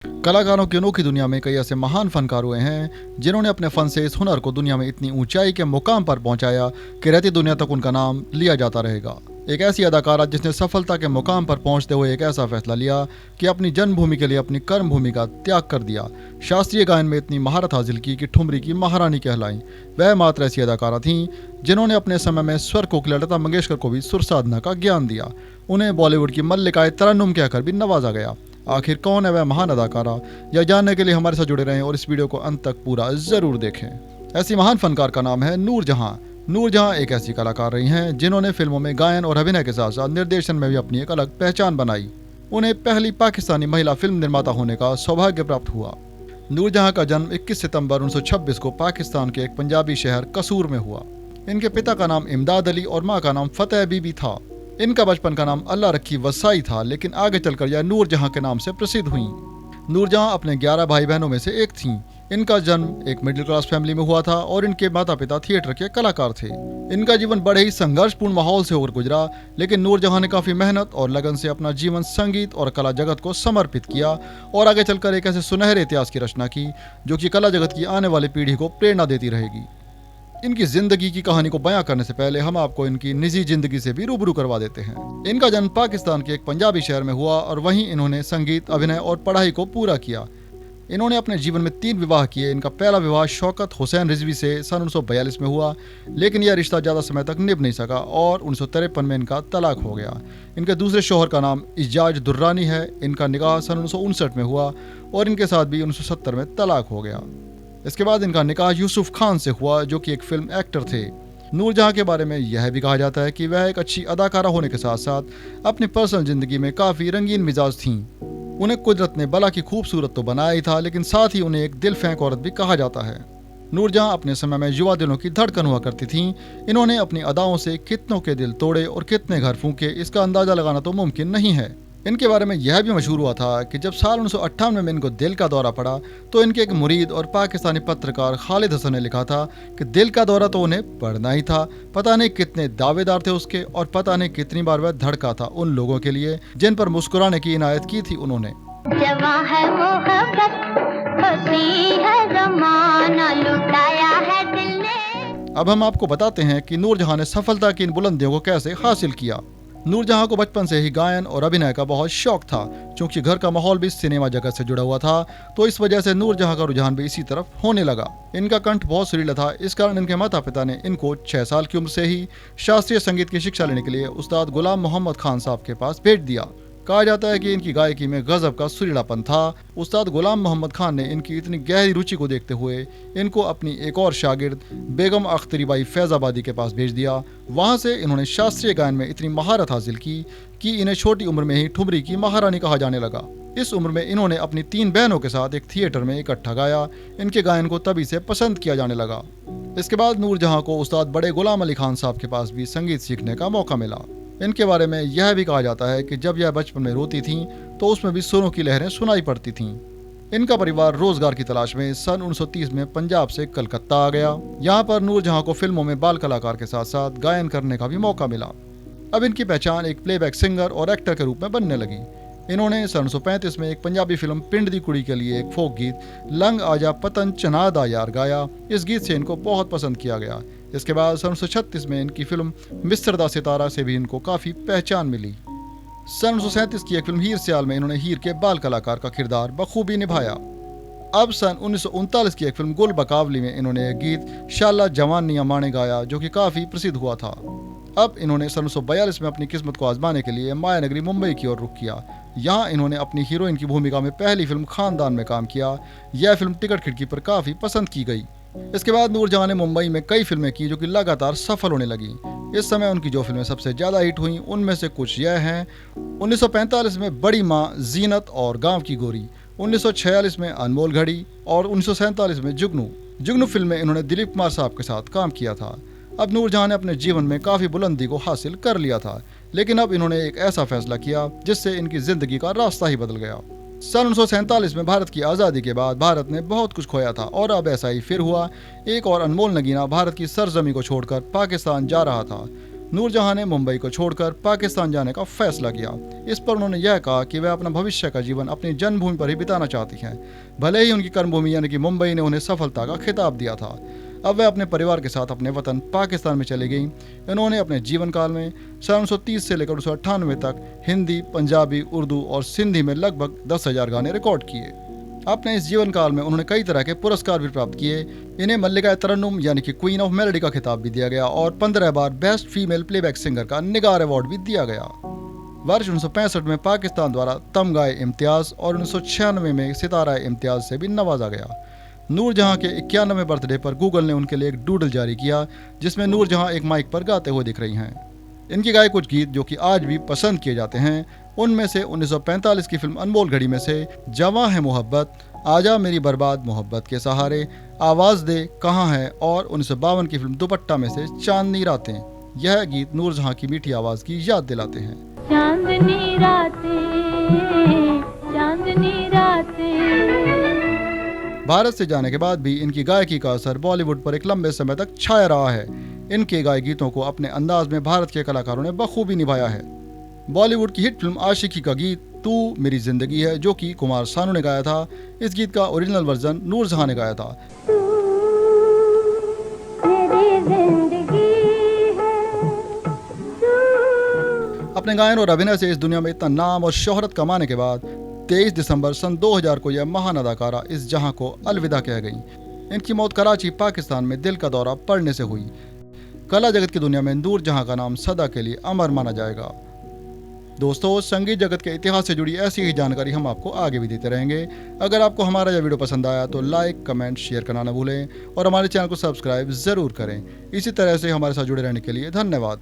कलाकारों की अनोखी दुनिया में कई ऐसे महान फनकार हुए हैं जिन्होंने अपने फन से इस हुनर को दुनिया में इतनी ऊंचाई के मुकाम पर पहुंचाया कि रहती दुनिया तक उनका नाम लिया जाता रहेगा। एक ऐसी अदाकारा जिसने सफलता के मुकाम पर पहुंचते हुए एक ऐसा फैसला लिया कि अपनी जन्मभूमि के लिए अपनी कर्म भूमि का त्याग कर दिया। शास्त्रीय गायन में इतनी महारत हासिल की कि ठुमरी की महारानी कहलाई। वह मात्र ऐसी अदाकारा थीं जिन्होंने अपने समय में स्वर कोकिला लता मंगेशकर को भी सुर साधना का ज्ञान दिया। उन्हें बॉलीवुड की मल्लिकाए तरन्नुम कहकर भी नवाजा गया। आखिर कौन है वह महान अदाकारा, यह जानने के लिए हमारे साथ जुड़े रहें और इस वीडियो को अंत तक पूरा जरूर देखें। ऐसी महान फनकार का नाम है नूरजहां। नूरजहां एक ऐसी कलाकार रही हैं जिन्होंने फिल्मों में गायन और अभिनय के साथ साथ निर्देशन में भी अपनी एक अलग पहचान बनाई। उन्हें पहली पाकिस्तानी महिला फिल्म निर्माता होने का सौभाग्य प्राप्त हुआ। नूरजहां का जन्म 21 सितंबर 1926 को पाकिस्तान के एक पंजाबी शहर कसूर में हुआ। इनके पिता का नाम इमदाद अली और माँ का नाम फतेह बीबी था। इनका बचपन का नाम अल्लाह रखी वसाई था, लेकिन आगे चलकर यह नूरजहां के नाम से प्रसिद्ध हुई। नूरजहां अपने 11 भाई बहनों में से एक थीं। इनका जन्म एक मिडिल क्लास फैमिली में हुआ था और इनके माता पिता थिएटर के कलाकार थे। इनका जीवन बड़े ही संघर्षपूर्ण माहौल से होकर गुजरा, लेकिन नूरजहां ने काफी मेहनत और लगन से अपना जीवन संगीत और कला जगत को समर्पित किया और आगे चलकर एक ऐसे सुनहरे इतिहास की रचना की जो कि कला जगत की आने वाली पीढ़ी को प्रेरणा देती रहेगी। इनकी जिंदगी की कहानी को बयां करने से पहले हम आपको इनकी निजी जिंदगी से भी रूबरू करवा देते हैं। इनका जन्म पाकिस्तान के एक पंजाबी शहर में हुआ और वहीं इन्होंने संगीत, अभिनय और पढ़ाई को पूरा किया। इन्होंने अपने जीवन में 3 विवाह किए। इनका पहला विवाह शौकत हुसैन रिजवी से सन 1942 में हुआ, लेकिन यह रिश्ता ज़्यादा समय तक निभ नहीं सका और 1953 में इनका तलाक हो गया। इनके दूसरे शौहर का नाम इजाज दुर्रानी है। इनका निकाह सन 1959 में हुआ और इनके साथ भी 1970 में तलाक हो गया। इसके बाद इनका निकाह यूसुफ खान से हुआ जो कि एक फिल्म एक्टर थे। नूरजहां के बारे में यह भी कहा जाता है कि वह एक अच्छी अदाकारा होने के साथ साथ अपनी पर्सनल जिंदगी में काफ़ी रंगीन मिजाज थीं। उन्हें कुदरत ने भला की खूबसूरत तो बनाया ही था, लेकिन साथ ही उन्हें एक दिल फेंक औरत भी कहा जाता है। नूरजहां अपने समय में युवा दिलों की धड़कन हुआ करती थीं। इन्होंने अपनी अदाओं से कितनों के दिल तोड़े और कितने घर फूंके, इसका अंदाजा लगाना तो मुमकिन नहीं है। इनके बारे में यह भी मशहूर हुआ था कि जब साल 1998 में इनको दिल का दौरा पड़ा तो इनके एक मुरीद और पाकिस्तानी पत्रकार खालिद हसन ने लिखा था कि दिल का दौरा तो उन्हें पड़ना ही था। पता नहीं कितने दावेदार थे उसके और पता नहीं कितनी बार वह धड़का था उन लोगों के लिए जिन पर मुस्कुराने की इनायत की थी उन्होंने। जवां है मोहब्बत, हंसी है ज़माना, लुटाया है दिल ने। अब हम आपको बताते हैं कि नूरजहां ने सफलता की इन बुलंदियों को कैसे हासिल किया। नूरजहां को बचपन से ही गायन और अभिनय का बहुत शौक था। चूंकि घर का माहौल भी सिनेमा जगत से जुड़ा हुआ था, तो इस वजह से नूरजहां का रुझान भी इसी तरफ होने लगा। इनका कंठ बहुत सुरीला था, इस कारण इनके माता पिता ने इनको 6 साल की उम्र से ही शास्त्रीय संगीत की शिक्षा लेने के लिए उस्ताद गुलाम मोहम्मद खान साहब के पास भेज दिया। कहा जाता है कि इनकी गायकी में गजब का सुरीलापन था। उस्ताद गुलाम मोहम्मद खान ने इनकी इतनी गहरी रुचि को देखते हुए इनको अपनी एक और शागिर्द बेगम अख्तरी बाई फैजाबादी के पास भेज दिया। वहां से इन्होंने शास्त्रीय गायन में इतनी महारत हासिल की कि इन्हें छोटी उम्र में ही ठुमरी की महारानी कहा जाने लगा। इस उम्र में इन्होंने अपनी 3 बहनों के साथ एक थिएटर में इकट्ठा गाया। इनके गायन को तभी से पसंद किया जाने लगा। इसके बाद नूरजहां को उस्ताद बड़े गुलाम अली खान साहब के पास भी संगीत सीखने का मौका मिला। इनके बारे में यह भी कहा जाता है कि जब यह बचपन में रोती थीं तो उसमें भी सुरों की लहरें सुनाई पड़ती थीं। इनका परिवार रोजगार की तलाश में सन 1930 में पंजाब से कलकत्ता आ गया। यहाँ पर नूरजहां को फिल्मों में बाल कलाकार के साथ साथ गायन करने का भी मौका मिला। अब इनकी पहचान एक प्लेबैक सिंगर और एक्टर के रूप में बनने लगी। इन्होंने सन 1935 में एक पंजाबी फिल्म पिंड दी कुड़ी के लिए एक फोक गीत लंग आजा पतन चनादा यार गाया। इस गीत से इनको बहुत पसंद किया गया। इसके बाद सन 1936 में इनकी फिल्म मिस्र दा सितारा से भी इनको काफ़ी पहचान मिली। सन 1937 की एक फिल्म हीर सियाल में इन्होंने हीर के बाल कलाकार का किरदार बखूबी निभाया। अब सन 1939 की एक फिल्म गुल बकावली में इन्होंने एक गीत शाला जवानिया माने गाया जो कि काफ़ी प्रसिद्ध हुआ था। अब इन्होंने सन 1942 में अपनी किस्मत को आजमाने के लिए माया नगरी मुंबई की ओर रुख किया। यहाँ इन्होंने अपनी हीरोइन की भूमिका में पहली फिल्म खानदान में काम किया। यह फिल्म टिकट खिड़की पर काफ़ी पसंद की गई। इसके बाद नूरजहां ने मुंबई में कई फिल्में की जो कि लगातार सफल होने लगी। इस समय उनकी जो फिल्में सबसे ज़्यादा हिट हुई उनमें से कुछ यह हैं। 1945 में बड़ी माँ, जीनत और गांव की गोरी, 1946 में अनमोल घड़ी और 1947 में जुगनू फिल्म में इन्होंने दिलीप कुमार साहब के साथ काम किया था। अब नूरजहां ने अपने जीवन में काफ़ी बुलंदी को हासिल कर लिया था, लेकिन अब इन्होंने एक ऐसा फैसला किया जिससे इनकी ज़िंदगी का रास्ता ही बदल गया। सन 1947 में भारत की आज़ादी के बाद भारत ने बहुत कुछ खोया था और अब ऐसा ही फिर हुआ। एक और अनमोल नगीना भारत की सरजमी को छोड़कर पाकिस्तान जा रहा था। नूरजहां ने मुंबई को छोड़कर पाकिस्तान जाने का फैसला किया। इस पर उन्होंने यह कहा कि वह अपना भविष्य का जीवन अपनी जन्मभूमि पर ही बिताना चाहती हैं। भले ही उनकी कर्मभूमि यानी कि मुंबई ने उन्हें सफलता का खिताब दिया था। अब वह अपने परिवार के साथ अपने वतन पाकिस्तान में चली गईं। इन्होंने अपने जीवन काल में सन 1930 से लेकर 1998 तक हिंदी, पंजाबी, उर्दू और सिंधी में लगभग 10,000 गाने रिकॉर्ड किए। अपने इस जीवन काल में उन्होंने कई तरह के पुरस्कार भी प्राप्त किए। इन्हें मल्लिका तरन्नुम यानी कि क्वीन ऑफ मेलोडी का खिताब भी दिया गया और 15 बार बेस्ट फीमेल प्लेबैक सिंगर का निगार अवार्ड भी दिया गया। वर्ष 1965 में पाकिस्तान द्वारा तमगाए इम्तियाज और 1996 में सितारा इम्तियाज से भी नवाजा गया। नूरजहां के 91वें बर्थडे पर गूगल ने उनके लिए एक डूडल जारी किया जिसमें नूरजहां एक माइक पर गाते हुए दिख रही हैं। इनके गाए कुछ गीत जो कि आज भी पसंद किए जाते हैं, उनमें से 1945 की फिल्म अनमोल घड़ी में से जवां है मोहब्बत, आजा मेरी बर्बाद मोहब्बत के सहारे, आवाज़ दे कहाँ है और 1952 की फिल्म दुपट्टा में से चांदनी रातें। यह गीत नूरजहां की मीठी आवाज़ की याद दिलाते हैं। चांदनी रातें, चांदनी रातें। भारत से जाने के बाद भी इनकी गायकी का असर बॉलीवुड पर एक लंबे समय तक छाया रहा है। इनके गाए गीतों को अपने अंदाज में भारत के कलाकारों ने बखूबी निभाया है। बॉलीवुड की हिट फिल्म आशिकी का गीत तू मेरी जिंदगी है जो कि कुमार सानू ने गाया था, इस गीत का ओरिजिनल वर्जन नूरजहां ने गाया था। अपने गायन और अभिनय से इस दुनिया में इतना नाम और शोहरत कमाने के बाद 23 दिसंबर सन 2000 को यह महान अदाकारा इस जहां को अलविदा कह गई। इनकी मौत कराची, पाकिस्तान में दिल का दौरा पड़ने से हुई। कला जगत की दुनिया में नूरजहां का नाम सदा के लिए अमर माना जाएगा। दोस्तों, संगीत जगत के इतिहास से जुड़ी ऐसी ही जानकारी हम आपको आगे भी देते रहेंगे। अगर आपको हमारा यह वीडियो पसंद आया तो लाइक, कमेंट, शेयर करना न भूलें और हमारे चैनल को सब्सक्राइब ज़रूर करें। इसी तरह से हमारे साथ जुड़े रहने के लिए धन्यवाद।